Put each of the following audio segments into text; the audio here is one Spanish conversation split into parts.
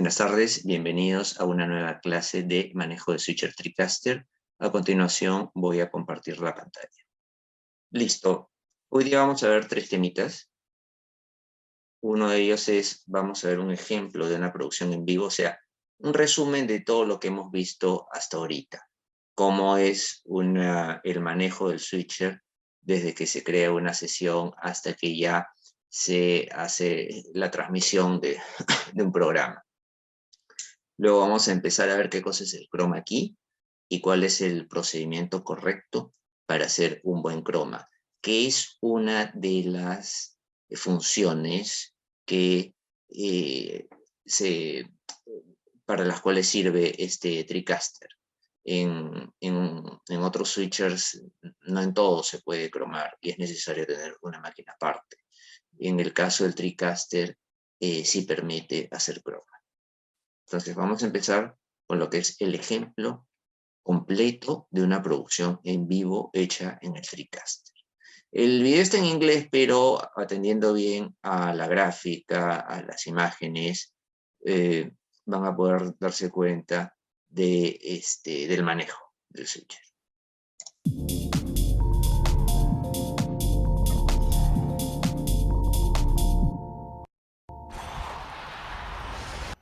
Buenas tardes, bienvenidos a una nueva clase de manejo de switcher TriCaster. A continuación voy a compartir la pantalla. Listo. Hoy día vamos a ver tres temitas. Uno de ellos es, vamos a ver un ejemplo de una producción en vivo, o sea, un resumen de todo lo que hemos visto hasta ahorita. Cómo es el manejo del switcher desde que se crea una sesión hasta que ya se hace la transmisión de un programa. Luego vamos a empezar a ver qué cosa es el chroma key y cuál es el procedimiento correcto para hacer un buen chroma, que es una de las funciones que, para las cuales sirve este TriCaster. En otros switchers, no en todo se puede cromar y es necesario tener una máquina aparte. En el caso del TriCaster, sí permite hacer croma. Entonces vamos a empezar con lo que es el ejemplo completo de una producción en vivo hecha en el TriCaster. El video está en inglés, pero atendiendo bien a la gráfica, a las imágenes, van a poder darse cuenta del manejo del switcher.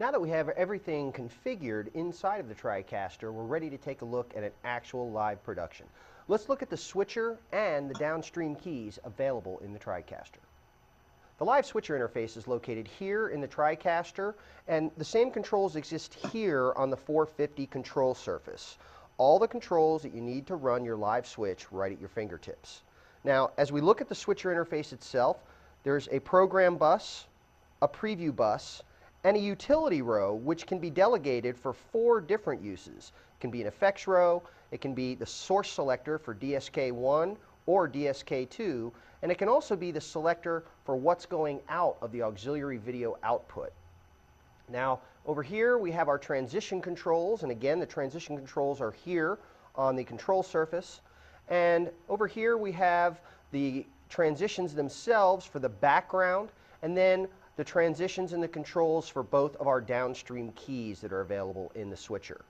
Now that we have everything configured inside of the TriCaster, we're ready to take a look at an actual live production. Let's look at the switcher and the downstream keys available in the TriCaster. The live switcher interface is located here in the TriCaster, and the same controls exist here on the 450 control surface. All the controls that you need to run your live switch right at your fingertips. Now, as we look at the switcher interface itself, there's a program bus, a preview bus, and a utility row, which can be delegated for 4 different uses. It can be an effects row, it can be the source selector for DSK1 or DSK2, and it can also be the selector for what's going out of the auxiliary video output. Now, over here we have our transition controls, and again, the transition controls are here on the control surface. And over here we have the transitions themselves for the background, and then the transitions and the controls for both of our downstream keys that are available in the switcher.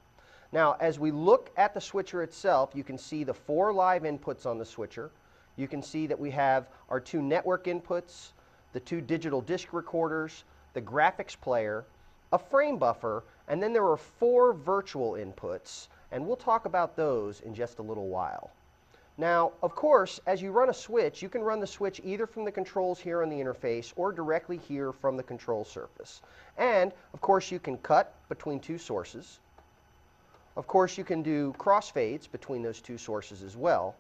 Now, as we look at the switcher itself, you can see the 4 live inputs on the switcher. You can see that we have our 2 network inputs, the 2 digital disc recorders, the graphics player, a frame buffer, and then there are 4 virtual inputs, and we'll talk about those in just a little while. Now, of course, as you run a switch, you can run the switch either from the controls here on the interface or directly here from the control surface. And, of course, you can cut between 2 sources. Of course, you can do crossfades between those 2 sources as well.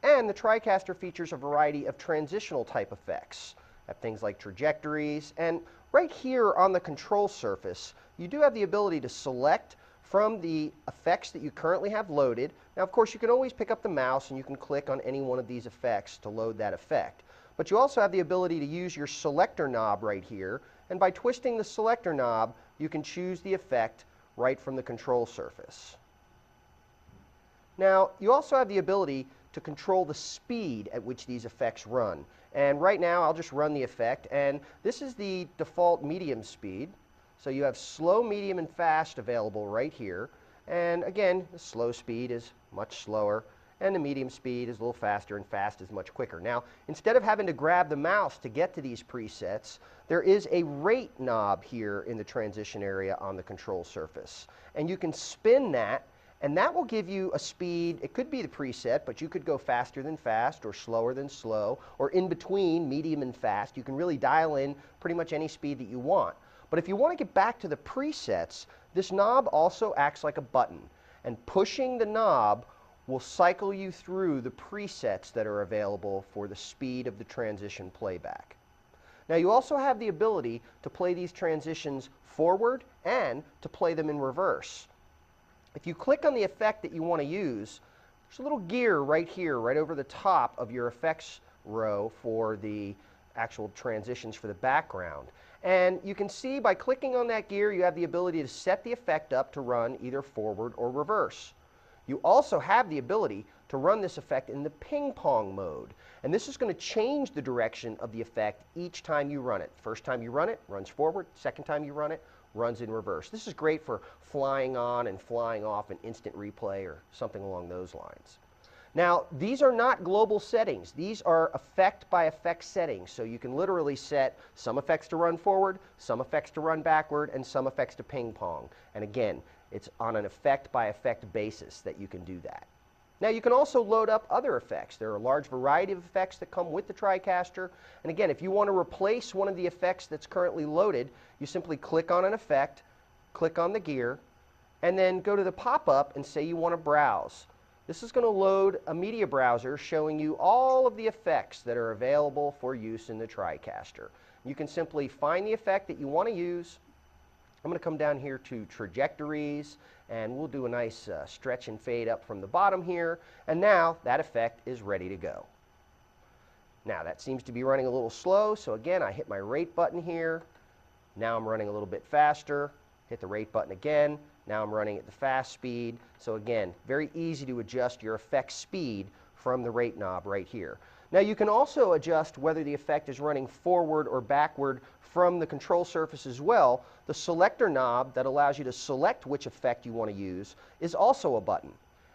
And the TriCaster features a variety of transitional type effects. Things like trajectories. And right here on the control surface, you do have the ability to select from the effects that you currently have loaded. Now, of course, you can always pick up the mouse and you can click on any one of these effects to load that effect. But you also have the ability to use your selector knob right here, and by twisting the selector knob, you can choose the effect right from the control surface. Now, you also have the ability to control the speed at which these effects run. And right now, I'll just run the effect, and this is the default medium speed. So you have slow, medium, and fast available right here. And again, the slow speed is much slower, and the medium speed is a little faster, and fast is much quicker. Now, instead of having to grab the mouse to get to these presets, there is a rate knob here in the transition area on the control surface. And you can spin that, and that will give you a speed. It could be the preset, but you could go faster than fast, or slower than slow, or in between medium and fast. You can really dial in pretty much any speed that you want. But if you want to get back to the presets, this knob also acts like a button. And pushing the knob will cycle you through the presets that are available for the speed of the transition playback. Now, you also have the ability to play these transitions forward and to play them in reverse. If you click on the effect that you want to use, there's a little gear right here, right over the top of your effects row for the actual transitions for the background. And you can see by clicking on that gear, you have the ability to set the effect up to run either forward or reverse. You also have the ability to run this effect in the ping pong mode. And this is going to change the direction of the effect each time you run it. First time you run it, runs forward. Second time you run it, runs in reverse. This is great for flying on and flying off an instant replay or something along those lines. Now, these are not global settings. These are effect by effect settings. So you can literally set some effects to run forward, some effects to run backward, and some effects to ping pong. And again, it's on an effect by effect basis that you can do that. Now, you can also load up other effects. There are a large variety of effects that come with the TriCaster. And again, if you want to replace one of the effects that's currently loaded, you simply click on an effect, click on the gear, and then go to the pop-up and say you want to browse. This is going to load a media browser showing you all of the effects that are available for use in the TriCaster. You can simply find the effect that you want to use. I'm going to come down here to trajectories, and we'll do a nice stretch and fade up from the bottom here. And now that effect is ready to go. Now that seems to be running a little slow, so again, I hit my rate button here. Now I'm running a little bit faster. Hit the rate button again. Now I'm running at the fast speed. So again, very easy to adjust your effect speed from the rate knob right here. Now you can also adjust whether the effect is running forward or backward from the control surface as well. The selector knob that allows you to select which effect you want to use is also a button.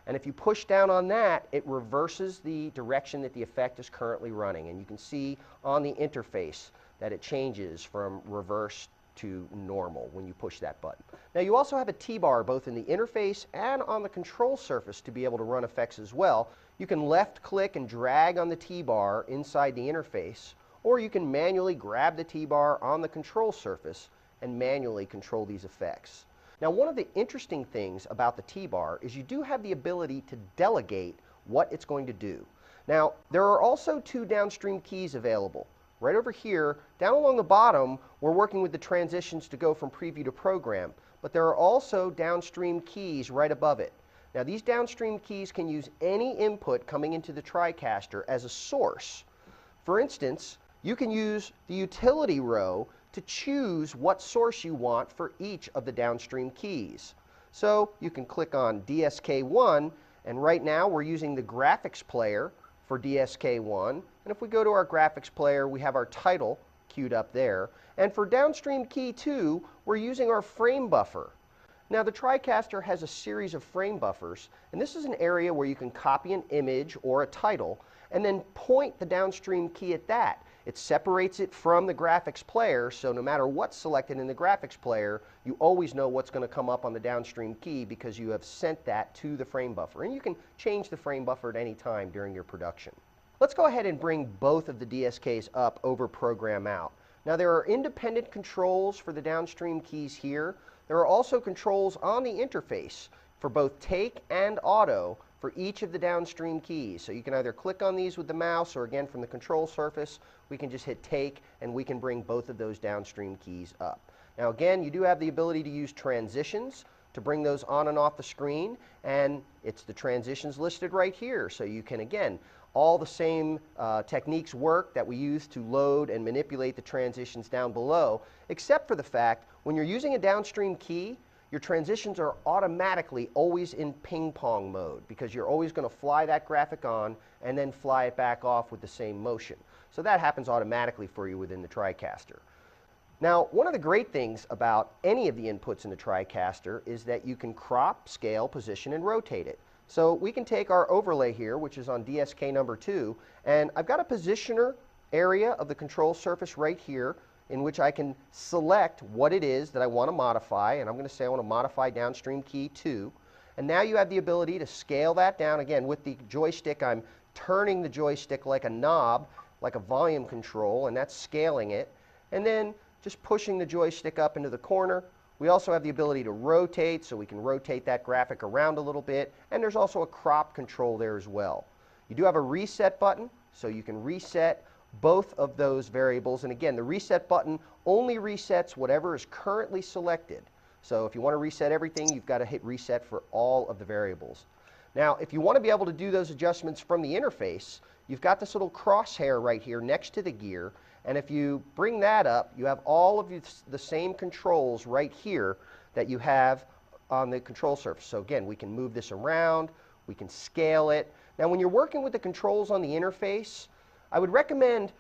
And if you push down on that, it reverses the direction that the effect is currently running. And you can see on the interface that it changes from reverse to normal when you push that button. Now you also have a T-bar both in the interface and on the control surface to be able to run effects as well. You can left click and drag on the T-bar inside the interface, or you can manually grab the T-bar on the control surface and manually control these effects. Now one of the interesting things about the T-bar is you do have the ability to delegate what it's going to do. Now there are also two downstream keys available. Right over here, down along the bottom, we're working with the transitions to go from preview to program, but there are also downstream keys right above it. Now these downstream keys can use any input coming into the TriCaster as a source. For instance, you can use the utility row to choose what source you want for each of the downstream keys. So you can click on DSK1, and right now we're using the graphics player for DSK1. And if we go to our graphics player, we have our title queued up there. And for downstream key 2, we're using our frame buffer. Now the TriCaster has a series of frame buffers, and this is an area where you can copy an image or a title and then point the downstream key at that. It separates it from the graphics player, so no matter what's selected in the graphics player, you always know what's going to come up on the downstream key because you have sent that to the frame buffer. And you can change the frame buffer at any time during your production. Let's go ahead and bring both of the DSKs up over program out. Now there are independent controls for the downstream keys here. There are also controls on the interface for both take and auto for each of the downstream keys. So you can either click on these with the mouse, or again from the control surface, we can just hit take and we can bring both of those downstream keys up. Now again, you do have the ability to use transitions to bring those on and off the screen, and it's the transitions listed right here. So you can, again, all the same techniques work that we use to load and manipulate the transitions down below, except for the fact when you're using a downstream key, your transitions are automatically always in ping pong mode because you're always going to fly that graphic on and then fly it back off with the same motion. So that happens automatically for you within the TriCaster. Now, one of the great things about any of the inputs in the TriCaster is that you can crop, scale, position, and rotate it. So we can take our overlay here, which is on DSK number 2, and I've got a positioner area of the control surface right here in which I can select what it is that I want to modify, and I'm going to say I want to modify downstream key 2. And now you have the ability to scale that down. Again, with the joystick, I'm turning the joystick like a knob, like a volume control, and that's scaling it. And then just pushing the joystick up into the corner. We also have the ability to rotate, so we can rotate that graphic around a little bit. And there's also a crop control there as well. You do have a reset button, so you can reset both of those variables. And again, the reset button only resets whatever is currently selected. So if you want to reset everything, you've got to hit reset for all of the variables. Now, if you want to be able to do those adjustments from the interface, you've got this little crosshair right here next to the gear. And if you bring that up, you have all of the same controls right here that you have on the control surface. So again, we can move this around, we can scale it. Now when you're working with the controls on the interface, I would recommend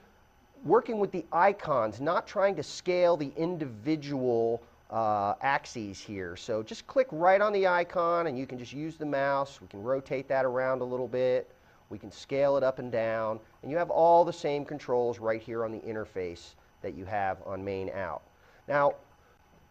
working with the icons, not trying to scale the individual axes here. So just click right on the icon and you can just use the mouse. We can rotate that around a little bit. We can scale it up and down. And you have all the same controls right here on the interface that you have on main out. Now,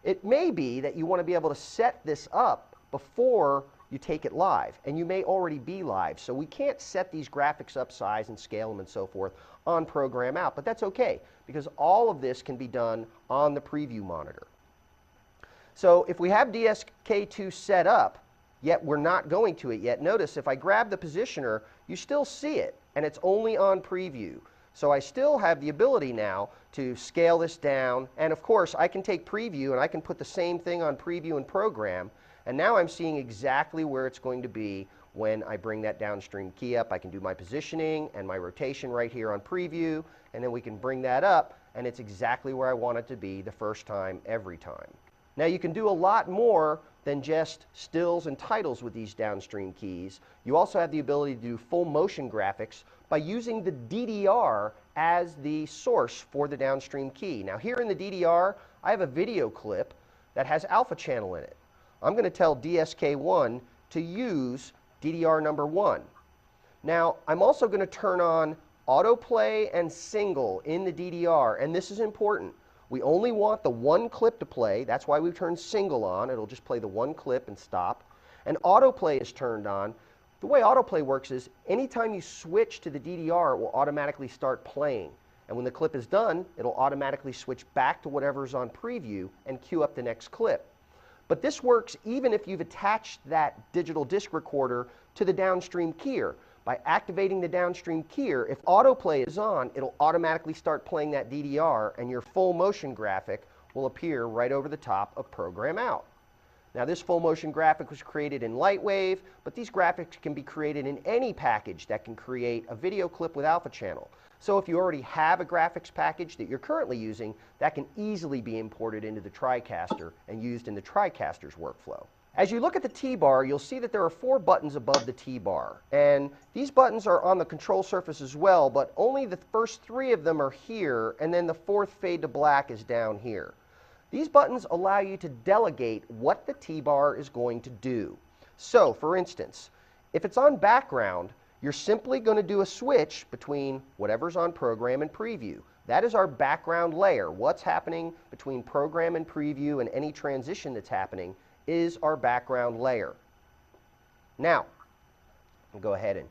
it may be that you want to be able to set this up before you take it live, and you may already be live. So we can't set these graphics up, size, and scale them and so forth on program out, but that's okay, because all of this can be done on the preview monitor. So if we have DSK2 set up, yet we're not going to it yet, notice if I grab the positioner, you still see it, and it's only on preview. So I still have the ability now to scale this down, and of course I can take preview and I can put the same thing on preview and program, and now I'm seeing exactly where it's going to be when I bring that downstream key up. I can do my positioning and my rotation right here on preview, and then we can bring that up, and it's exactly where I want it to be the first time, every time. Now you can do a lot more than just stills and titles with these downstream keys. You also have the ability to do full motion graphics by using the DDR as the source for the downstream key. Now here in the DDR, I have a video clip that has alpha channel in it. I'm going to tell DSK1 to use DDR number 1. Now, I'm also going to turn on autoplay and single in the DDR, and this is important. We only want the one clip to play. That's why we've turned single on. It'll just play the one clip and stop. And autoplay is turned on. The way autoplay works is anytime you switch to the DDR, it will automatically start playing. And when the clip is done, it'll automatically switch back to whatever's on preview and cue up the next clip. But this works even if you've attached that digital disc recorder to the downstream keyer. By activating the downstream keyer, if autoplay is on, it'll automatically start playing that DDR, and your full motion graphic will appear right over the top of program out. Now this full motion graphic was created in Lightwave, but these graphics can be created in any package that can create a video clip with alpha channel. So if you already have a graphics package that you're currently using, that can easily be imported into the TriCaster and used in the TriCaster's workflow. As you look at the T-bar, you'll see that there are 4 buttons above the T-bar. And these buttons are on the control surface as well, but only the first 3 of them are here, and then the 4th fade to black is down here. These buttons allow you to delegate what the T-bar is going to do. So, for instance, if it's on background, you're simply going to do a switch between whatever's on program and preview. That is our background layer. What's happening between program and preview and any transition that's happening is our background layer. Now, I'll go ahead and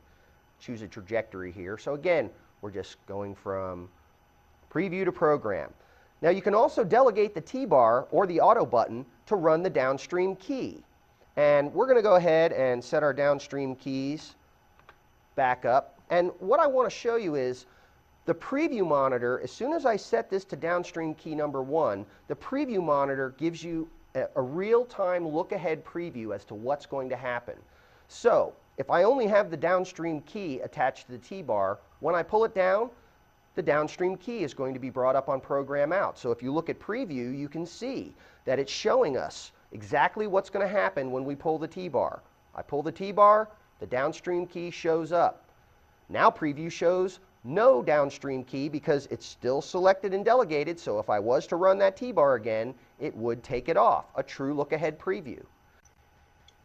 choose a trajectory here. So again, we're just going from preview to program. Now you can also delegate the T-bar or the auto button to run the downstream key. And we're going to go ahead and set our downstream keys back up. And what I want to show you is the preview monitor, as soon as I set this to downstream key number 1, the preview monitor gives you a real-time look-ahead preview as to what's going to happen. So if I only have the downstream key attached to the T-bar, when I pull it down, the downstream key is going to be brought up on program out. So if you look at preview, you can see that it's showing us exactly what's going to happen when we pull the T-bar. I pull the T-bar, the downstream key shows up. Now preview shows no downstream key because it's still selected and delegated, so if I was to run that T-bar again, it would take it off, a true look-ahead preview.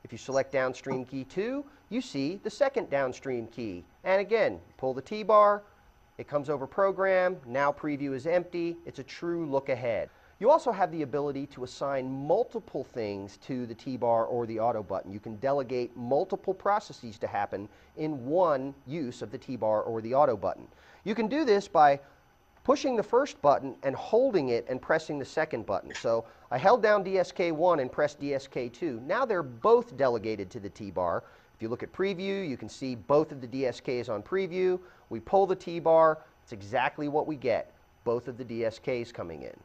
If you select downstream key 2, you see the second downstream key. And again, pull the T-bar, it comes over program, now preview is empty, it's a true look-ahead. You also have the ability to assign multiple things to the T-bar or the auto button. You can delegate multiple processes to happen in one use of the T-bar or the auto button. You can do this by pushing the first button and holding it and pressing the second button. So I held down DSK1 and pressed DSK2. Now they're both delegated to the T-bar. If you look at preview, you can see both of the DSKs on preview. We pull the T-bar, it's exactly what we get, both of the DSKs coming in.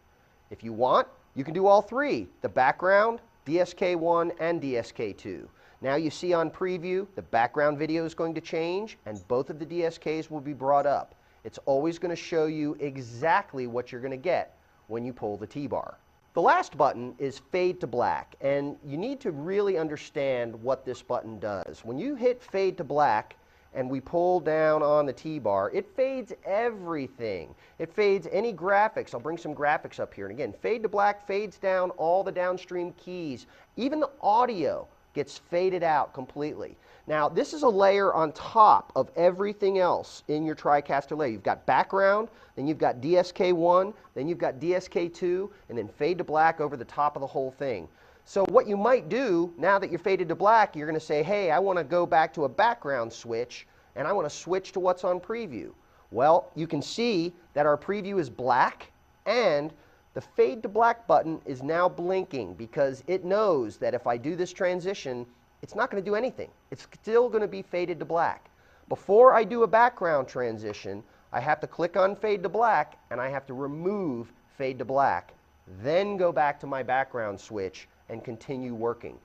If you want, you can do all 3, the background, DSK1, and DSK2. Now you see on preview, the background video is going to change, and both of the DSKs will be brought up. It's always going to show you exactly what you're going to get when you pull the T-bar. The last button is fade to black, and you need to really understand what this button does. When you hit fade to black and we pull down on the T-bar, it fades everything. It fades any graphics. I'll bring some graphics up here. And again, fade to black fades down all the downstream keys. Even the audio gets faded out completely. Now, this is a layer on top of everything else in your TriCaster layer. You've got background, then you've got DSK1, then you've got DSK2, and then fade to black over the top of the whole thing. So what you might do, now that you're faded to black, you're going to say, hey, I want to go back to a background switch, and I want to switch to what's on preview. Well, you can see that our preview is black, and the fade to black button is now blinking because it knows that if I do this transition, it's not going to do anything. It's still going to be faded to black. Before I do a background transition, I have to click on fade to black, and I have to remove fade to black, then go back to my background switch and continue working.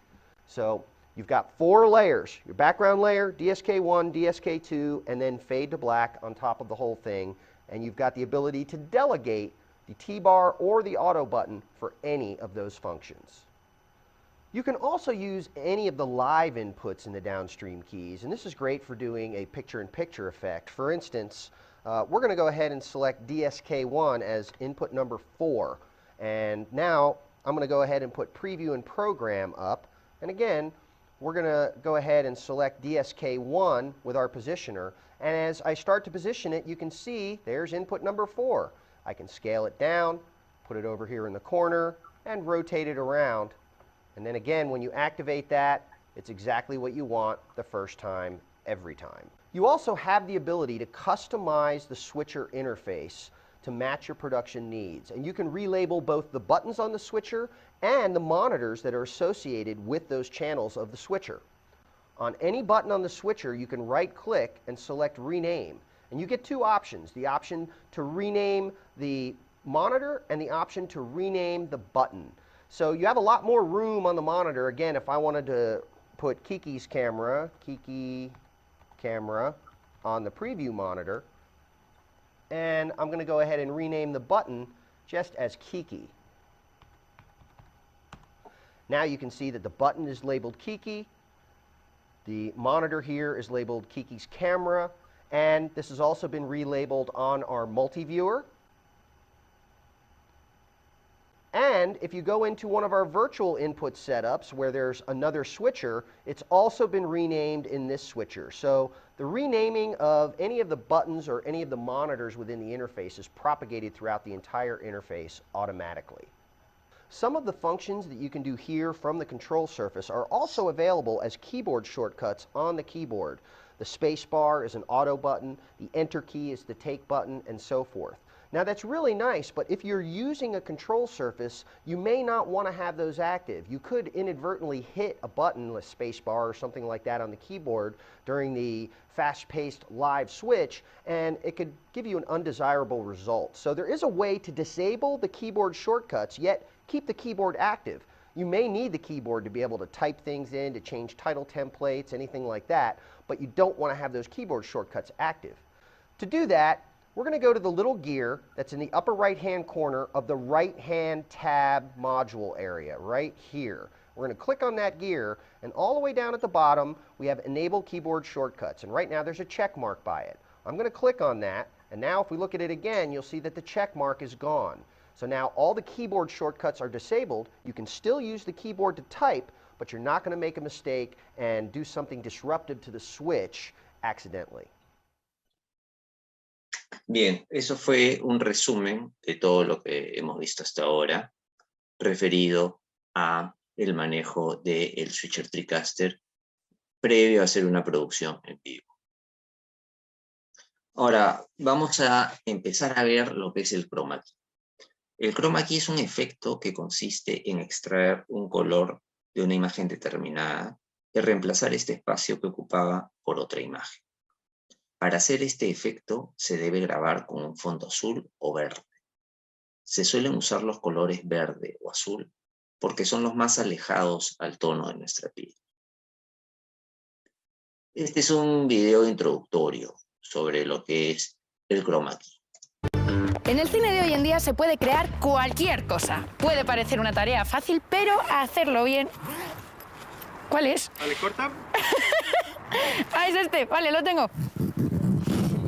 So you've got 4 layers, your background layer, DSK1, DSK2, and then fade to black on top of the whole thing. And you've got the ability to delegate the T-bar or the auto button for any of those functions. You can also use any of the live inputs in the downstream keys, and this is great for doing a picture-in-picture effect. For instance, we're going to go ahead and select DSK1 as input number 4. And now I'm going to go ahead and put preview and program up. And again, we're going to go ahead and select DSK1 with our positioner. And as I start to position it, you can see there's input number 4. I can scale it down, put it over here in the corner, and rotate it around. And then again, when you activate that, it's exactly what you want the first time, every time. You also have the ability to customize the switcher interface to match your production needs. And you can relabel both the buttons on the switcher and the monitors that are associated with those channels of the switcher. On any button on the switcher, you can right-click and select Rename. And you get 2 options, the option to rename the monitor and the option to rename the button. So you have a lot more room on the monitor. Again, if I wanted to put Kiki's camera, Kiki camera, on the preview monitor, and I'm going to go ahead and rename the button just as Kiki. Now you can see that the button is labeled Kiki, the monitor here is labeled Kiki's camera, and this has also been relabeled on our multi-viewer. And if you go into one of our virtual input setups where there's another switcher, it's also been renamed in this switcher. So the renaming of any of the buttons or any of the monitors within the interface is propagated throughout the entire interface automatically. Some of the functions that you can do here from the control surface are also available as keyboard shortcuts on the keyboard. The space bar is an auto button, the enter key is the take button, and so forth. Now that's really nice, but if you're using a control surface, you may not want to have those active. You could inadvertently hit a button, like space bar or something like that on the keyboard during the fast-paced live switch, and it could give you an undesirable result. So there is a way to disable the keyboard shortcuts, yet keep the keyboard active. You may need the keyboard to be able to type things in, to change title templates, anything like that, but you don't want to have those keyboard shortcuts active. To do that, we're going to go to the little gear that's in the upper right-hand corner of the right-hand tab module area, right here. We're going to click on that gear, and all the way down at the bottom, we have Enable Keyboard Shortcuts. And right now, there's a check mark by it. I'm going to click on that, and now if we look at it again, you'll see that the check mark is gone. So now all the keyboard shortcuts are disabled. You can still use the keyboard to type, but you're not going to make a mistake and do something disruptive to the switch accidentally. Bien, eso fue un resumen de todo lo que hemos visto hasta ahora, referido a el manejo del switcher TriCaster previo a hacer una producción en vivo. Ahora, vamos a empezar a ver lo que es el chroma key. El chroma key es un efecto que consiste en extraer un color de una imagen determinada y reemplazar este espacio que ocupaba por otra imagen. Para hacer este efecto se debe grabar con un fondo azul o verde. Se suelen usar los colores verde o azul porque son los más alejados al tono de nuestra piel. Este es un video introductorio sobre lo que es el chroma key. En el cine de hoy en día se puede crear cualquier cosa. Puede parecer una tarea fácil, pero hacerlo bien... ¿Cuál es? ¿Vale, corta? ¡Ay, es este. Vale, lo tengo.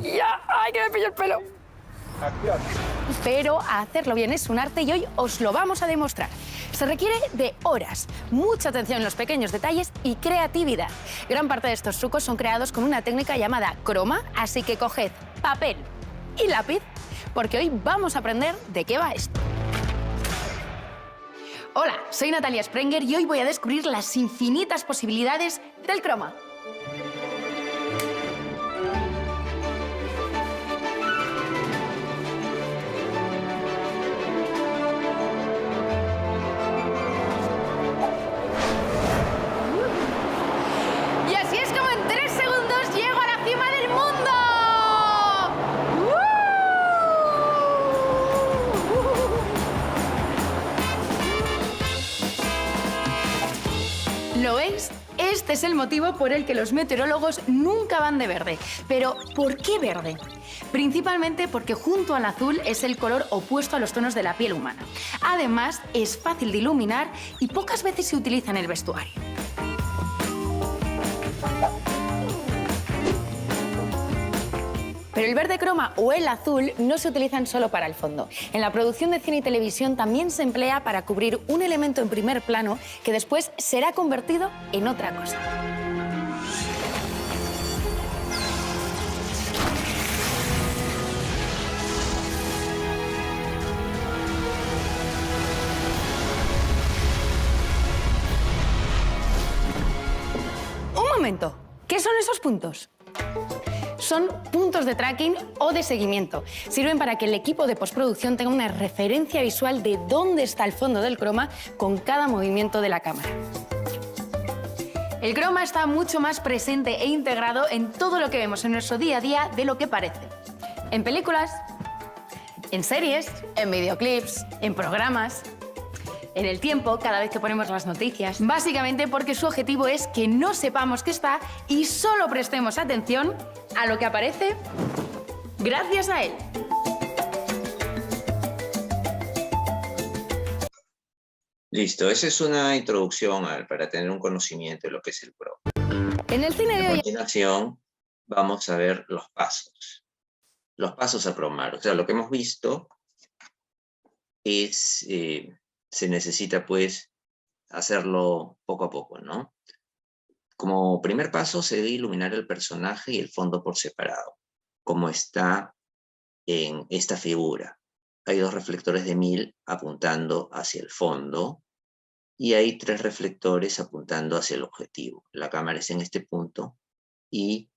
¡Ya! ¡Ay, que me pillo el pelo! Pero hacerlo bien es un arte y hoy os lo vamos a demostrar. Se requiere de horas, mucha atención en los pequeños detalles y creatividad. Gran parte de estos trucos son creados con una técnica llamada croma, así que coged papel y lápiz, porque hoy vamos a aprender de qué va esto. Hola, soy Natalia Sprenger y hoy voy a descubrir las infinitas posibilidades del croma. Y así es como en 3 segundos llego a la cima del mundo. ¿Lo veis? Este es el motivo por el que los meteorólogos nunca van de verde. Pero, ¿por qué verde? Principalmente porque junto al azul es el color opuesto a los tonos de la piel humana. Además, es fácil de iluminar y pocas veces se utiliza en el vestuario. Pero el verde croma o el azul no se utilizan solo para el fondo. En la producción de cine y televisión también se emplea para cubrir un elemento en primer plano que después será convertido en otra cosa. Un momento, ¿qué son esos puntos? Son puntos de tracking o de seguimiento. Sirven para que el equipo de postproducción tenga una referencia visual de dónde está el fondo del croma con cada movimiento de la cámara. El croma está mucho más presente e integrado en todo lo que vemos en nuestro día a día de lo que parece. En películas, en series, en videoclips, en programas, en el tiempo, cada vez que ponemos las noticias. Básicamente porque su objetivo es que no sepamos qué está y solo prestemos atención a lo que aparece gracias a él. Listo, esa es una introducción para tener un conocimiento de lo que es el croma. En el cine de A hoy... continuación, vamos a ver los pasos. Los pasos a cromar. O sea, lo que hemos visto es... se necesita, pues, hacerlo poco a poco, ¿no? Como primer paso, se debe iluminar el personaje y el fondo por separado, como está en esta figura. Hay 2 reflectores de 1000 apuntando hacia el fondo y hay 3 reflectores apuntando hacia el objetivo. La cámara está en este punto y,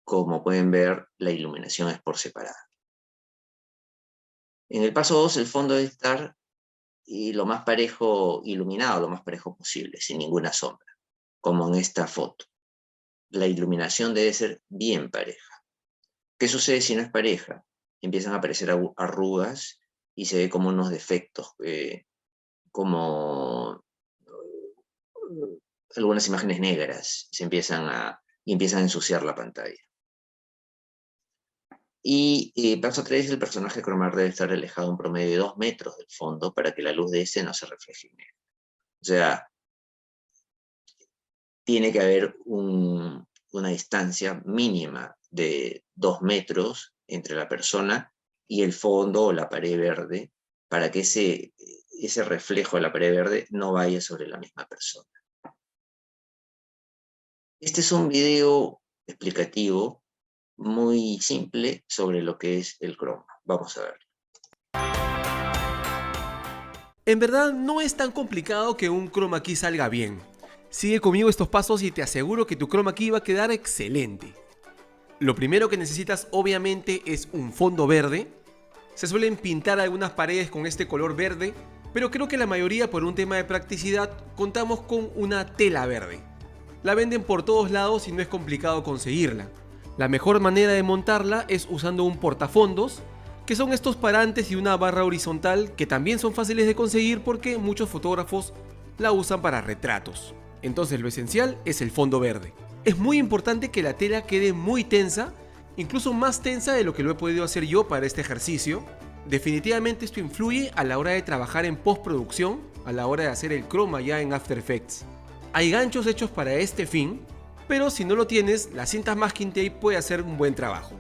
como pueden ver, la iluminación es por separado. En el paso 2, el fondo debe estar lo más parejo iluminado, lo más parejo posible, sin ninguna sombra, como en esta foto. La iluminación debe ser bien pareja. ¿Qué sucede si no es pareja? Empiezan a aparecer arrugas y se ve como unos defectos, como algunas imágenes negras, empiezan a ensuciar la pantalla. Y paso 3, el personaje cromar debe estar alejado un promedio de 2 metros del fondo para que la luz de este no se refleje en él. O sea, tiene que haber una distancia mínima de 2 metros entre la persona y el fondo o la pared verde para que ese reflejo de la pared verde no vaya sobre la misma persona. Este es un video explicativo muy simple sobre lo que es el croma. Vamos a ver. En verdad no es tan complicado que un chroma key salga bien. Sigue conmigo estos pasos y te aseguro que tu chroma key va a quedar excelente. Lo primero que necesitas obviamente es un fondo verde. Se suelen pintar algunas paredes con este color verde, pero creo que la mayoría, por un tema de practicidad, contamos con una tela verde. La venden por todos lados y no es complicado conseguirla. La mejor manera de montarla es usando un portafondos, que son estos parantes y una barra horizontal que también son fáciles de conseguir porque muchos fotógrafos la usan para retratos. Entonces lo esencial es el fondo verde. Es muy importante que la tela quede muy tensa, incluso más tensa de lo que lo he podido hacer yo para este ejercicio. Definitivamente esto influye a la hora de trabajar en postproducción, a la hora de hacer el croma ya en After Effects. Hay ganchos hechos para este fin, Pero si no lo tienes, la cinta masking tape puede hacer un buen trabajo.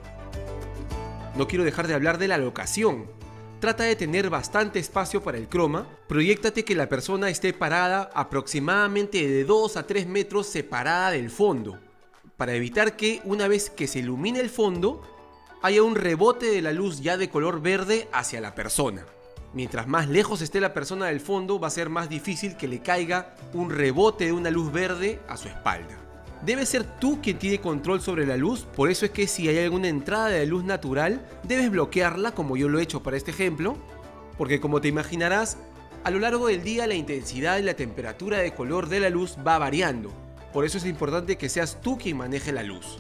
No quiero dejar de hablar de la locación. Trata de tener bastante espacio para el croma. Proyéctate que la persona esté parada aproximadamente de 2 a 3 metros separada del fondo, para evitar que una vez que se ilumine el fondo, haya un rebote de la luz ya de color verde hacia la persona. Mientras más lejos esté la persona del fondo, va a ser más difícil que le caiga un rebote de una luz verde a su espalda. Debes ser tú quien tiene control sobre la luz, por eso es que si hay alguna entrada de luz natural, debes bloquearla como yo lo he hecho para este ejemplo, porque como te imaginarás, a lo largo del día la intensidad y la temperatura de color de la luz va variando. Por eso es importante que seas tú quien maneje la luz.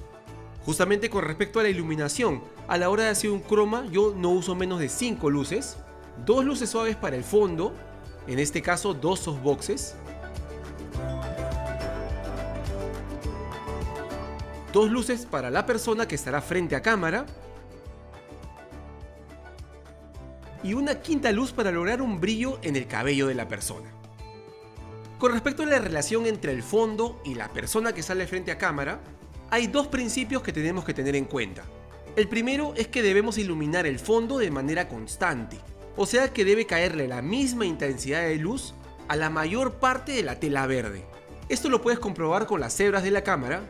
Justamente con respecto a la iluminación, a la hora de hacer un croma yo no uso menos de 5 luces, 2 luces suaves para el fondo, en este caso 2 softboxes, 2 luces para la persona que estará frente a cámara y una quinta luz para lograr un brillo en el cabello de la persona. Con respecto a la relación entre el fondo y la persona que sale frente a cámara, hay 2 principios que tenemos que tener en cuenta. El primero es que debemos iluminar el fondo de manera constante, o sea que debe caerle la misma intensidad de luz a la mayor parte de la tela verde. Esto lo puedes comprobar con las cebras de la cámara.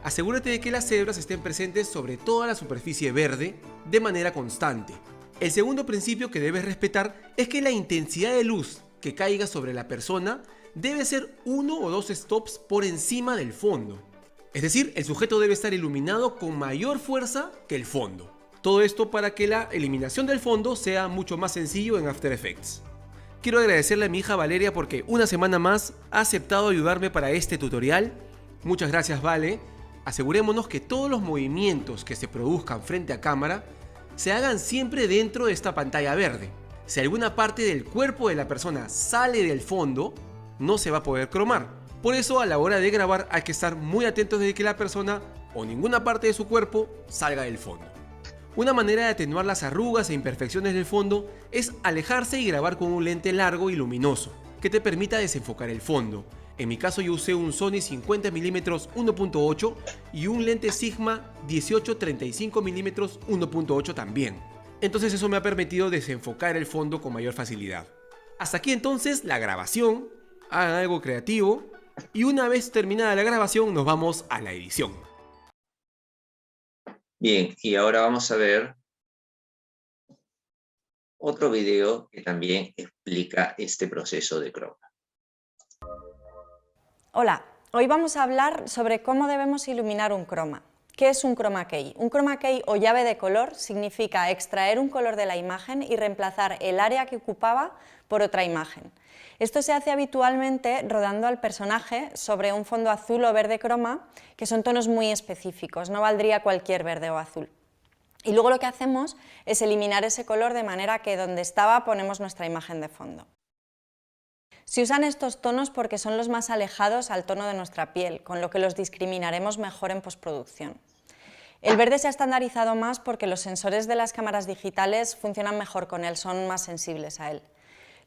Asegúrate de que las cebras estén presentes sobre toda la superficie verde de manera constante. El segundo principio que debes respetar es que la intensidad de luz que caiga sobre la persona debe ser 1 o 2 stops por encima del fondo. Es decir, el sujeto debe estar iluminado con mayor fuerza que el fondo. Todo esto para que la eliminación del fondo sea mucho más sencillo en After Effects. Quiero agradecerle a mi hija Valeria porque una semana más ha aceptado ayudarme para este tutorial. Muchas gracias, Vale. Asegurémonos que todos los movimientos que se produzcan frente a cámara se hagan siempre dentro de esta pantalla verde. Si alguna parte del cuerpo de la persona sale del fondo, no se va a poder cromar. Por eso a la hora de grabar hay que estar muy atentos de que la persona o ninguna parte de su cuerpo salga del fondo. Una manera de atenuar las arrugas e imperfecciones del fondo es alejarse y grabar con un lente largo y luminoso, que te permita desenfocar el fondo. En mi caso yo usé un Sony 50mm 1.8 y un lente Sigma 18-35mm 1.8 también. Entonces eso me ha permitido desenfocar el fondo con mayor facilidad. Hasta aquí entonces la grabación. Hagan algo creativo y una vez terminada la grabación nos vamos a la edición. Bien, y ahora vamos a ver otro video que también explica este proceso de croma. Hola, hoy vamos a hablar sobre cómo debemos iluminar un croma. ¿Qué es un chroma key? Un chroma key o llave de color significa extraer un color de la imagen y reemplazar el área que ocupaba por otra imagen. Esto se hace habitualmente rodando al personaje sobre un fondo azul o verde croma, que son tonos muy específicos, no valdría cualquier verde o azul. Y luego lo que hacemos es eliminar ese color de manera que donde estaba ponemos nuestra imagen de fondo. Se usan estos tonos porque son los más alejados al tono de nuestra piel, con lo que los discriminaremos mejor en postproducción. El verde se ha estandarizado más porque los sensores de las cámaras digitales funcionan mejor con él, son más sensibles a él.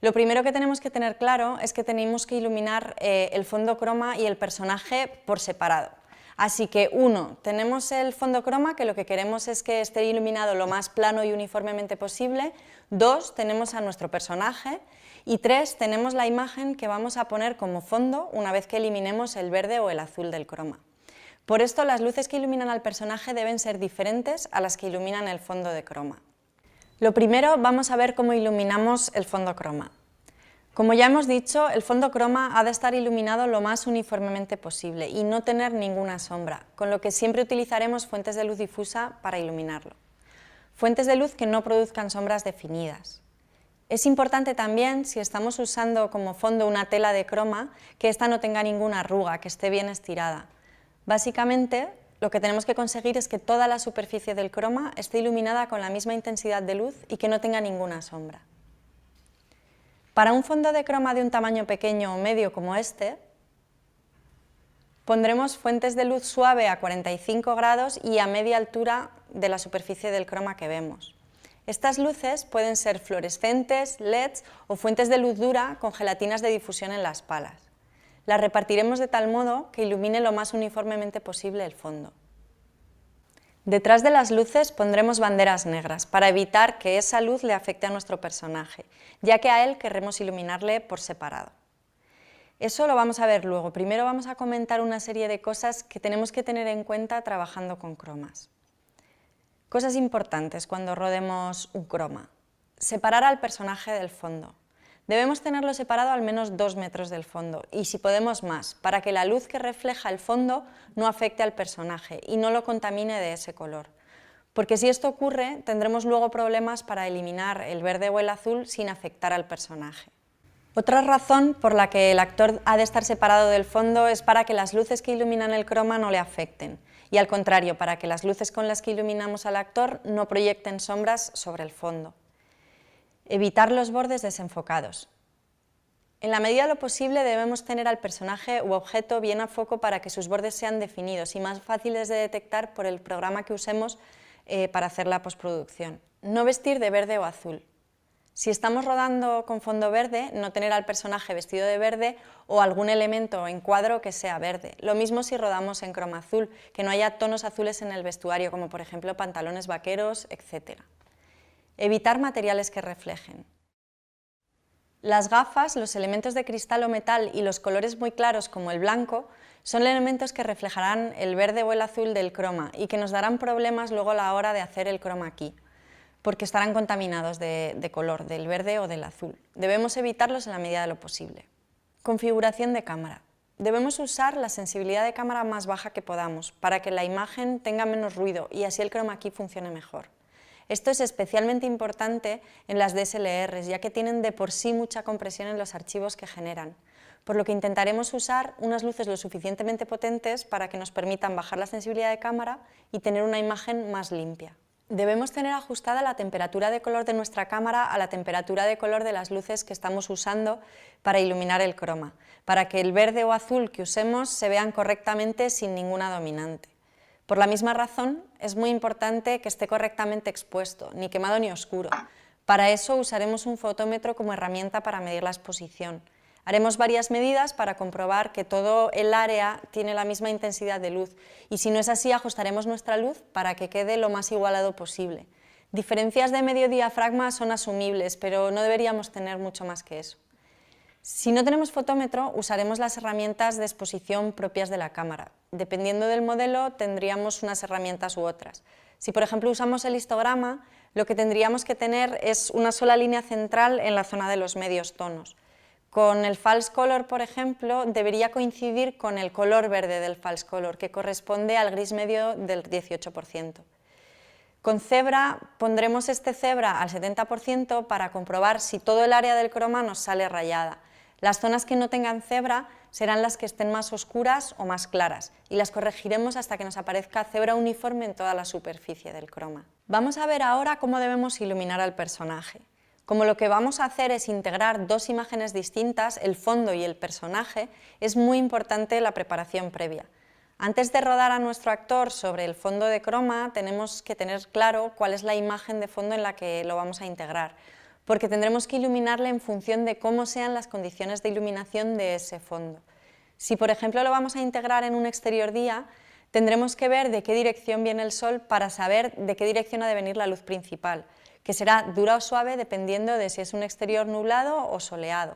Lo primero que tenemos que tener claro es que tenemos que iluminar el fondo croma y el personaje por separado. Así que, 1, tenemos el fondo croma, que lo que queremos es que esté iluminado lo más plano y uniformemente posible. 2, tenemos a nuestro personaje. Y 3, tenemos la imagen que vamos a poner como fondo una vez que eliminemos el verde o el azul del croma. Por esto, las luces que iluminan al personaje deben ser diferentes a las que iluminan el fondo de croma. Lo primero, vamos a ver cómo iluminamos el fondo croma. Como ya hemos dicho, el fondo croma ha de estar iluminado lo más uniformemente posible y no tener ninguna sombra, con lo que siempre utilizaremos fuentes de luz difusa para iluminarlo. Fuentes de luz que no produzcan sombras definidas. Es importante también, si estamos usando como fondo una tela de croma, que ésta no tenga ninguna arruga, que esté bien estirada. Básicamente, lo que tenemos que conseguir es que toda la superficie del croma esté iluminada con la misma intensidad de luz y que no tenga ninguna sombra. Para un fondo de croma de un tamaño pequeño o medio como este, pondremos fuentes de luz suave a 45 grados y a media altura de la superficie del croma que vemos. Estas luces pueden ser fluorescentes, LEDs o fuentes de luz dura con gelatinas de difusión en las palas. Las repartiremos de tal modo que ilumine lo más uniformemente posible el fondo. Detrás de las luces pondremos banderas negras para evitar que esa luz le afecte a nuestro personaje, ya que a él querremos iluminarle por separado. Eso lo vamos a ver luego. Primero vamos a comentar una serie de cosas que tenemos que tener en cuenta trabajando con cromas. Cosas importantes cuando rodemos un croma. Separar al personaje del fondo. Debemos tenerlo separado al menos 2 metros del fondo y si podemos más, para que la luz que refleja el fondo no afecte al personaje y no lo contamine de ese color. Porque si esto ocurre, tendremos luego problemas para eliminar el verde o el azul sin afectar al personaje. Otra razón por la que el actor ha de estar separado del fondo es para que las luces que iluminan el croma no le afecten y al contrario, para que las luces con las que iluminamos al actor no proyecten sombras sobre el fondo. Evitar los bordes desenfocados. En la medida de lo posible debemos tener al personaje u objeto bien a foco para que sus bordes sean definidos y más fáciles de detectar por el programa que usemos para hacer la postproducción. No vestir de verde o azul. Si estamos rodando con fondo verde, no tener al personaje vestido de verde o algún elemento en cuadro que sea verde. Lo mismo si rodamos en croma azul, que no haya tonos azules en el vestuario, como por ejemplo pantalones vaqueros, etc. Evitar materiales que reflejen. Las gafas, los elementos de cristal o metal y los colores muy claros como el blanco son elementos que reflejarán el verde o el azul del croma y que nos darán problemas luego a la hora de hacer el chroma key, porque estarán contaminados de color, del verde o del azul. Debemos evitarlos en la medida de lo posible. Configuración de cámara. Debemos usar la sensibilidad de cámara más baja que podamos para que la imagen tenga menos ruido y así el chroma key funcione mejor. Esto es especialmente importante en las DSLRs, ya que tienen de por sí mucha compresión en los archivos que generan, por lo que intentaremos usar unas luces lo suficientemente potentes para que nos permitan bajar la sensibilidad de cámara y tener una imagen más limpia. Debemos tener ajustada la temperatura de color de nuestra cámara a la temperatura de color de las luces que estamos usando para iluminar el croma, para que el verde o azul que usemos se vean correctamente sin ninguna dominante. Por la misma razón, es muy importante que esté correctamente expuesto, ni quemado ni oscuro. Para eso usaremos un fotómetro como herramienta para medir la exposición. Haremos varias medidas para comprobar que todo el área tiene la misma intensidad de luz y si no es así ajustaremos nuestra luz para que quede lo más igualado posible. Diferencias de medio diafragma son asumibles, pero no deberíamos tener mucho más que eso. Si no tenemos fotómetro, usaremos las herramientas de exposición propias de la cámara. Dependiendo del modelo, tendríamos unas herramientas u otras. Si, por ejemplo, usamos el histograma, lo que tendríamos que tener es una sola línea central en la zona de los medios tonos. Con el false color, por ejemplo, debería coincidir con el color verde del false color, que corresponde al gris medio del 18%. Con cebra pondremos este cebra al 70% para comprobar si todo el área del croma nos sale rayada. Las zonas que no tengan cebra serán las que estén más oscuras o más claras y las corregiremos hasta que nos aparezca cebra uniforme en toda la superficie del croma. Vamos a ver ahora cómo debemos iluminar al personaje. Como lo que vamos a hacer es integrar dos imágenes distintas, el fondo y el personaje, es muy importante la preparación previa. Antes de rodar a nuestro actor sobre el fondo de croma, tenemos que tener claro cuál es la imagen de fondo en la que lo vamos a integrar, porque tendremos que iluminarle en función de cómo sean las condiciones de iluminación de ese fondo. Si, por ejemplo, lo vamos a integrar en un exterior día, tendremos que ver de qué dirección viene el sol para saber de qué dirección ha de venir la luz principal, que será dura o suave dependiendo de si es un exterior nublado o soleado.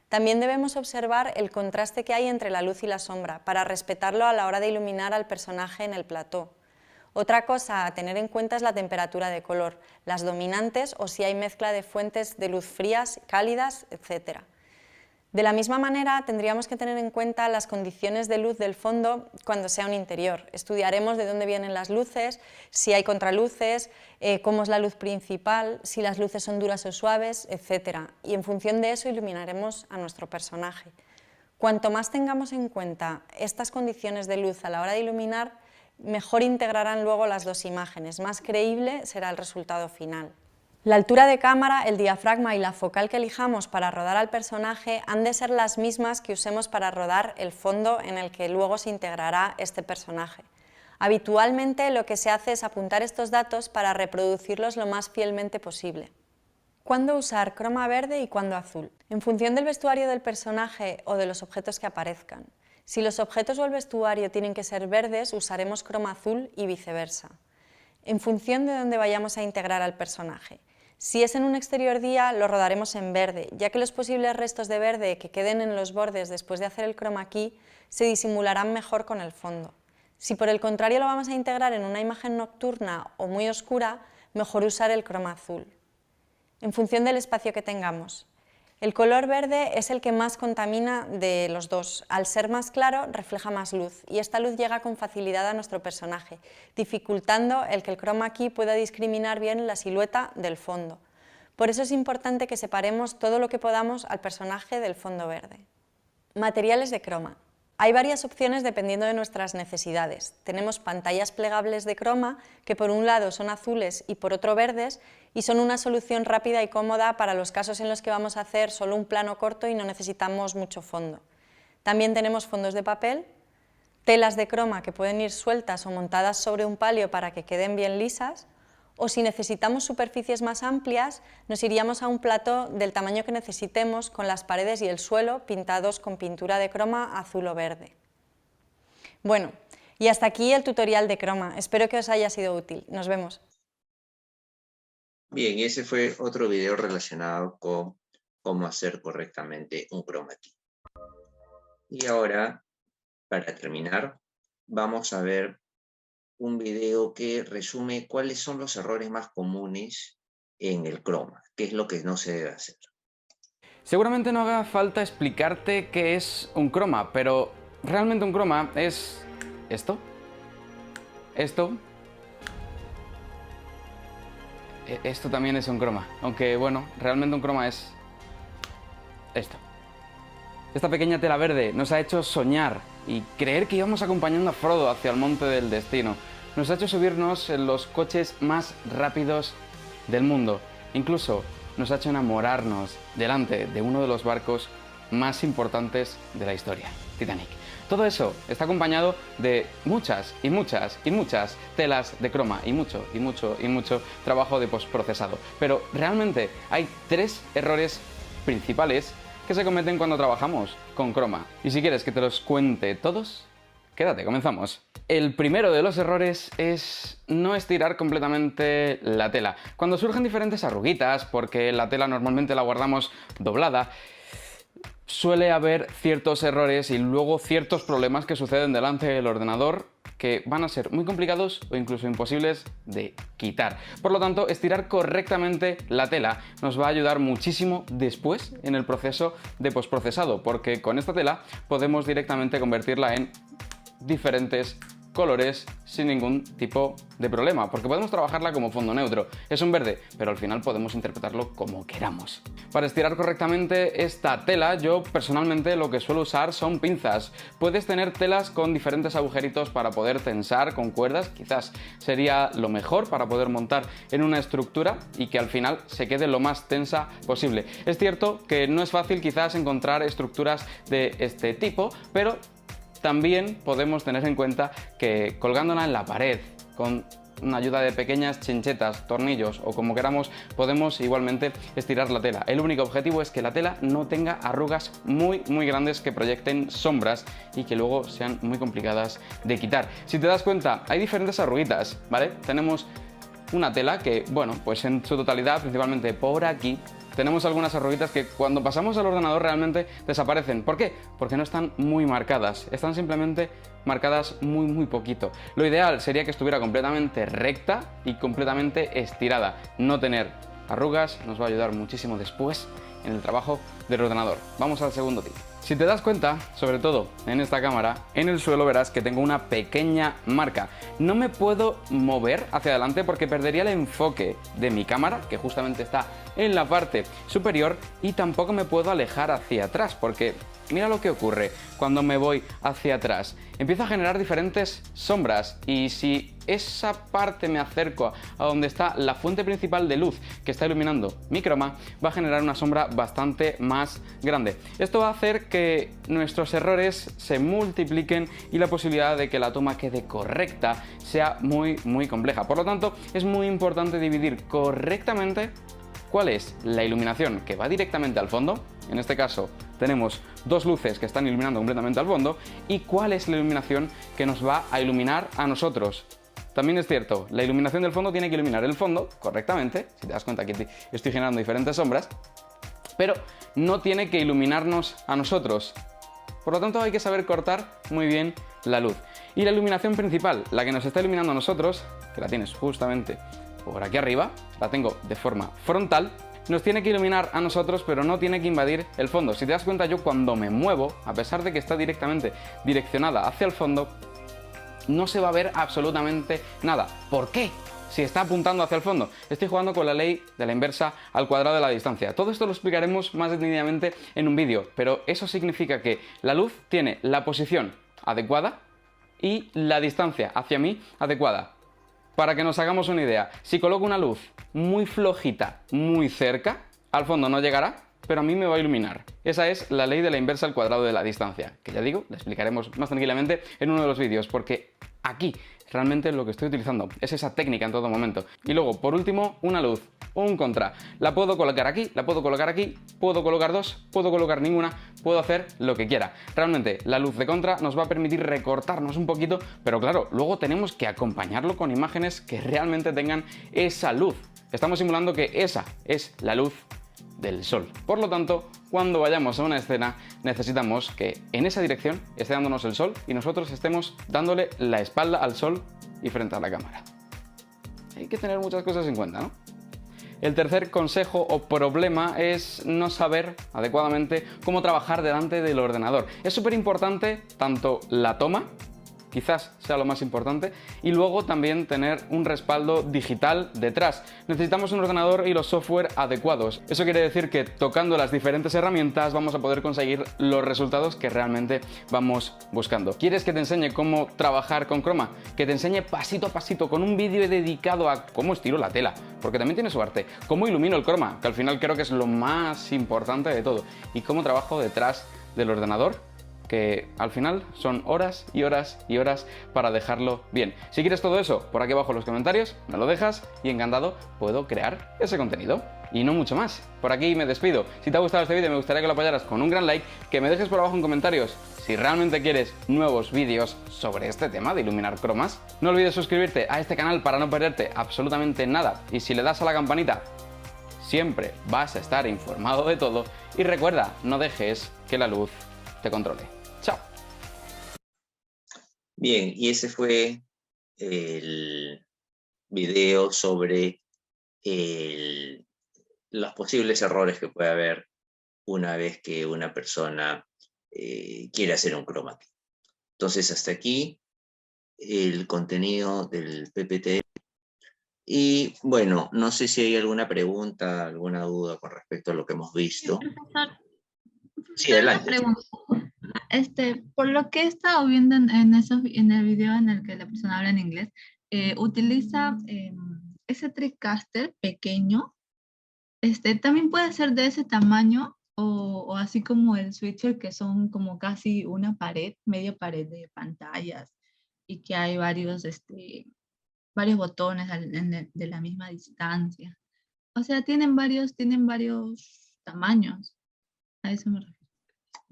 También debemos observar el contraste que hay entre la luz y la sombra, para respetarlo a la hora de iluminar al personaje en el plató. Otra cosa a tener en cuenta es la temperatura de color, las dominantes o si hay mezcla de fuentes de luz frías, cálidas, etc. De la misma manera, tendríamos que tener en cuenta las condiciones de luz del fondo cuando sea un interior. Estudiaremos de dónde vienen las luces, si hay contraluces, cómo es la luz principal, si las luces son duras o suaves, etc. Y en función de eso iluminaremos a nuestro personaje. Cuanto más tengamos en cuenta estas condiciones de luz a la hora de iluminar, mejor integrarán luego las dos imágenes, más creíble será el resultado final. La altura de cámara, el diafragma y la focal que elijamos para rodar al personaje han de ser las mismas que usemos para rodar el fondo en el que luego se integrará este personaje. Habitualmente lo que se hace es apuntar estos datos para reproducirlos lo más fielmente posible. ¿Cuándo usar croma verde y cuándo azul? En función del vestuario del personaje o de los objetos que aparezcan. Si los objetos o el vestuario tienen que ser verdes, usaremos croma azul y viceversa. En función de dónde vayamos a integrar al personaje. Si es en un exterior día, lo rodaremos en verde, ya que los posibles restos de verde que queden en los bordes después de hacer el chroma key se disimularán mejor con el fondo. Si por el contrario lo vamos a integrar en una imagen nocturna o muy oscura, mejor usar el croma azul. En función del espacio que tengamos. El color verde es el que más contamina de los dos. Al ser más claro, refleja más luz y esta luz llega con facilidad a nuestro personaje, dificultando el que el chroma key pueda discriminar bien la silueta del fondo. Por eso es importante que separemos todo lo que podamos al personaje del fondo verde. Materiales de croma. Hay varias opciones dependiendo de nuestras necesidades. Tenemos pantallas plegables de croma que por un lado son azules y por otro verdes y son una solución rápida y cómoda para los casos en los que vamos a hacer solo un plano corto y no necesitamos mucho fondo. También tenemos fondos de papel, telas de croma que pueden ir sueltas o montadas sobre un palio para que queden bien lisas, o si necesitamos superficies más amplias, nos iríamos a un plató del tamaño que necesitemos con las paredes y el suelo pintados con pintura de croma azul o verde. Bueno, y hasta aquí el tutorial de croma. Espero que os haya sido útil. Nos vemos. Bien, ese fue otro video relacionado con cómo hacer correctamente un chroma key. Y ahora, para terminar, vamos a ver un video que resume cuáles son los errores más comunes en el croma, qué es lo que no se debe hacer. Seguramente no haga falta explicarte qué es un croma, pero realmente un croma es esto, esto también es un croma, aunque bueno, realmente un croma es esto. Esta pequeña tela verde nos ha hecho soñar y creer que íbamos acompañando a Frodo hacia el monte del destino. Nos ha hecho subirnos en los coches más rápidos del mundo. Incluso nos ha hecho enamorarnos delante de uno de los barcos más importantes de la historia, Titanic. Todo eso está acompañado de muchas y muchas y muchas telas de croma y mucho trabajo de postprocesado. Pero realmente hay 3 errores principales que se cometen cuando trabajamos con croma. Y si quieres que te los cuente todos, quédate, comenzamos. El primero de los errores es no estirar completamente la tela. Cuando surgen diferentes arruguitas, porque la tela normalmente la guardamos doblada, suele haber ciertos errores y luego ciertos problemas que suceden delante del ordenador que van a ser muy complicados o incluso imposibles de quitar. Por lo tanto, estirar correctamente la tela nos va a ayudar muchísimo después en el proceso de postprocesado, porque con esta tela podemos directamente convertirla en diferentes colores sin ningún tipo de problema, porque podemos trabajarla como fondo neutro. Es un verde, pero al final podemos interpretarlo como queramos. Para estirar correctamente esta tela, yo personalmente lo que suelo usar son pinzas. Puedes tener telas con diferentes agujeritos para poder tensar con cuerdas, quizás sería lo mejor para poder montar en una estructura y que al final se quede lo más tensa posible. Es cierto que no es fácil quizás encontrar estructuras de este tipo, pero también podemos tener en cuenta que colgándola en la pared con una ayuda de pequeñas chinchetas, tornillos o como queramos, podemos igualmente estirar la tela. El único objetivo es que la tela no tenga arrugas muy grandes que proyecten sombras y que luego sean muy complicadas de quitar. Si te das cuenta, hay diferentes arruguitas, ¿vale? Tenemos una tela que, bueno, pues en su totalidad, principalmente por aquí, tenemos algunas arruguitas que cuando pasamos al ordenador realmente desaparecen. ¿Por qué? Porque no están muy marcadas, están simplemente marcadas muy poquito. Lo ideal sería que estuviera completamente recta y completamente estirada. No tener arrugas nos va a ayudar muchísimo después en el trabajo del ordenador. Vamos al segundo tip. Si te das cuenta, sobre todo en esta cámara, en el suelo verás que tengo una pequeña marca. No me puedo mover hacia adelante porque perdería el enfoque de mi cámara, que justamente está en la parte superior, y tampoco me puedo alejar hacia atrás porque mira lo que ocurre cuando me voy hacia atrás. Empiezo a generar diferentes sombras y si esa parte me acerco a donde está la fuente principal de luz que está iluminando mi croma, va a generar una sombra bastante más grande. Esto va a hacer que nuestros errores se multipliquen y la posibilidad de que la toma quede correcta sea muy compleja. Por lo tanto, es muy importante dividir correctamente cuál es la iluminación que va directamente al fondo, en este caso tenemos dos luces que están iluminando completamente al fondo, y cuál es la iluminación que nos va a iluminar a nosotros. También es cierto, la iluminación del fondo tiene que iluminar el fondo correctamente, si te das cuenta que estoy generando diferentes sombras, pero no tiene que iluminarnos a nosotros. Por lo tanto hay que saber cortar muy bien la luz. Y la iluminación principal, la que nos está iluminando a nosotros, que la tienes justamente por aquí arriba, la tengo de forma frontal, nos tiene que iluminar a nosotros, pero no tiene que invadir el fondo. Si te das cuenta, yo cuando me muevo, a pesar de que está directamente direccionada hacia el fondo, no se va a ver absolutamente nada. ¿Por qué? Si está apuntando hacia el fondo. Estoy jugando con la ley de la inversa al cuadrado de la distancia. Todo esto lo explicaremos más detenidamente en un vídeo, pero eso significa que la luz tiene la posición adecuada y la distancia hacia mí adecuada. Para que nos hagamos una idea, si coloco una luz muy flojita, muy cerca, al fondo no llegará, pero a mí me va a iluminar. Esa es la ley de la inversa al cuadrado de la distancia, que ya digo, la explicaremos más tranquilamente en uno de los vídeos, porque aquí realmente lo que estoy utilizando es esa técnica en todo momento. Y luego, por último, una luz o un contra. La puedo colocar aquí, la puedo colocar aquí, puedo colocar dos, puedo colocar ninguna, puedo hacer lo que quiera. Realmente la luz de contra nos va a permitir recortarnos un poquito, pero claro, luego tenemos que acompañarlo con imágenes que realmente tengan esa luz. Estamos simulando que esa es la luz del sol. Por lo tanto, cuando vayamos a una escena, necesitamos que en esa dirección esté dándonos el sol y nosotros estemos dándole la espalda al sol y frente a la cámara. Hay que tener muchas cosas en cuenta, ¿no? El tercer consejo o problema es no saber adecuadamente cómo trabajar delante del ordenador. Es súper importante tanto la toma, quizás sea lo más importante, y luego también tener un respaldo digital detrás. Necesitamos un ordenador y los software adecuados. Eso quiere decir que tocando las diferentes herramientas vamos a poder conseguir los resultados que realmente vamos buscando. ¿Quieres que te enseñe cómo trabajar con Chroma? Que te enseñe pasito a pasito con un vídeo dedicado a cómo estiro la tela, porque también tiene su arte, cómo ilumino el Chroma, que al final creo que es lo más importante de todo, y cómo trabajo detrás del ordenador, que al final son horas y horas y horas para dejarlo bien. Si quieres todo eso, por aquí abajo en los comentarios, me lo dejas y encantado puedo crear ese contenido. Y no mucho más. Por aquí me despido. Si te ha gustado este vídeo me gustaría que lo apoyaras con un gran like, que me dejes por abajo en comentarios si realmente quieres nuevos vídeos sobre este tema de iluminar cromas. No olvides suscribirte a este canal para no perderte absolutamente nada. Y si le das a la campanita, siempre vas a estar informado de todo. Y recuerda, no dejes que la luz te controle. Chao. Bien, y ese fue el video sobre los posibles errores que puede haber una vez que una persona quiere hacer un chroma key. Entonces, hasta aquí el contenido del PPT. Y bueno, no sé si hay alguna pregunta, alguna duda con respecto a lo que hemos visto. Sí, adelante. Pregunta. Por lo que he estado viendo en el video en el que la persona habla en inglés, utiliza ese TrickCaster pequeño. También puede ser de ese tamaño o así como el switcher, que son como casi una pared, media pared de pantallas, y que hay varios botones de la misma distancia. O sea, tienen varios tamaños. A eso me refiero.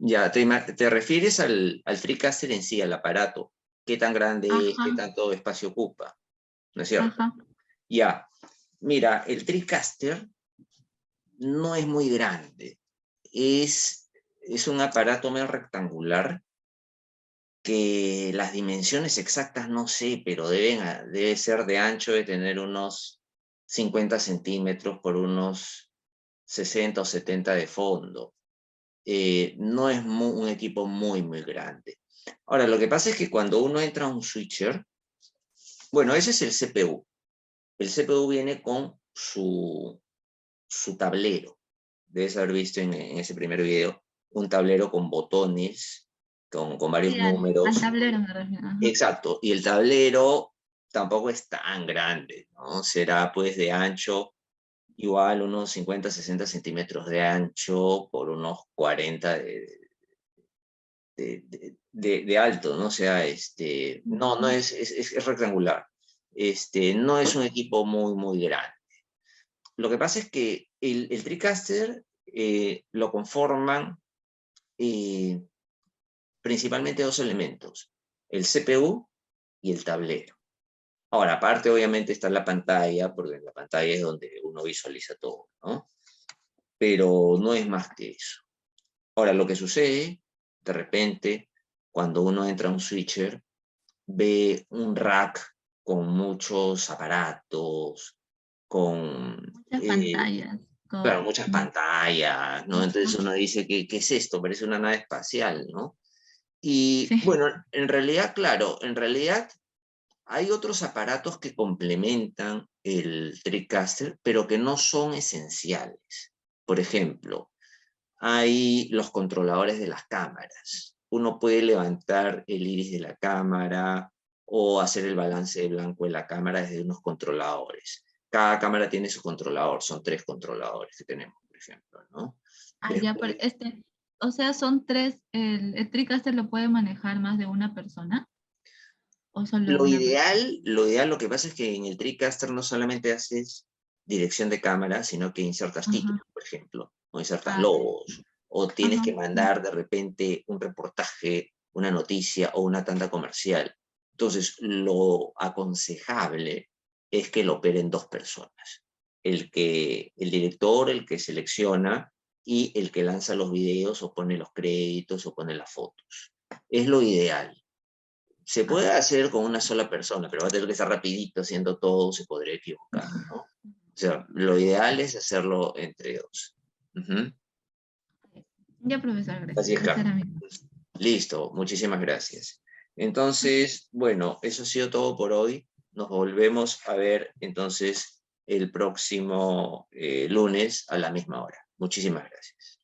Ya, te refieres al TrickCaster en sí, al aparato. ¿Qué tan grande es? ¿Qué tanto espacio ocupa? ¿No es cierto? Ajá. Ya, mira, el TrickCaster no es muy grande. Es un aparato medio rectangular que las dimensiones exactas no sé, pero debe ser de ancho, de tener unos 50 centímetros por unos 60 o 70 de fondo. No es un equipo muy grande. Ahora, lo que pasa es que cuando uno entra a un switcher, bueno, ese es el CPU. El CPU viene con su tablero. Debes haber visto en ese primer video un tablero con botones, con varios números. Al tablero me refiero. Ajá. Exacto, y el tablero tampoco es tan grande, ¿no? Será pues de ancho igual unos 50-60 centímetros de ancho por unos 40 de alto, ¿no? O sea, no es rectangular. No es un equipo muy grande. lo que pasa es que el TriCaster lo conforman principalmente dos elementos, el CPU y el tablero. Ahora, aparte obviamente está la pantalla, porque en la pantalla es donde uno visualiza todo, ¿no? Pero no es más que eso. Ahora, lo que sucede, de repente, cuando uno entra a un switcher, ve un rack con muchos aparatos, con Muchas pantallas. claro, muchas pantallas, ¿no? Entonces Ajá. uno dice, ¿qué es esto? Parece una nave espacial, ¿no? Y Sí. bueno, en realidad, claro, en realidad hay otros aparatos que complementan el TriCaster, pero que no son esenciales. Por ejemplo, hay los controladores de las cámaras. Uno puede levantar el iris de la cámara o hacer el balance de blanco de la cámara desde unos controladores. Cada cámara tiene su controlador, son 3 controladores que tenemos, por ejemplo, ¿no? Ya, pero o sea, son 3, el TriCaster lo puede manejar más de una persona, o solo una persona. Lo que pasa es que en el TriCaster no solamente haces dirección de cámara, sino que insertas Ajá. títulos, por ejemplo, o insertas Ah, sí. logos, o tienes Ajá. que mandar de repente un reportaje, una noticia o una tanda comercial. Entonces, lo aconsejable es que lo operen 2 personas. El director, el que selecciona, y el que lanza los videos o pone los créditos o pone las fotos. Es lo ideal. Se puede hacer con una sola persona, pero va a tener que estar rapidito haciendo todo, se podría equivocar, ¿no? O sea, lo ideal es hacerlo entre 2. Ujú. Ya, profesor, gracias. Así es, Esa Carmen. era mi duda. Listo, muchísimas gracias. Entonces, bueno, eso ha sido todo por hoy. Nos volvemos a ver entonces el próximo lunes a la misma hora. Muchísimas gracias.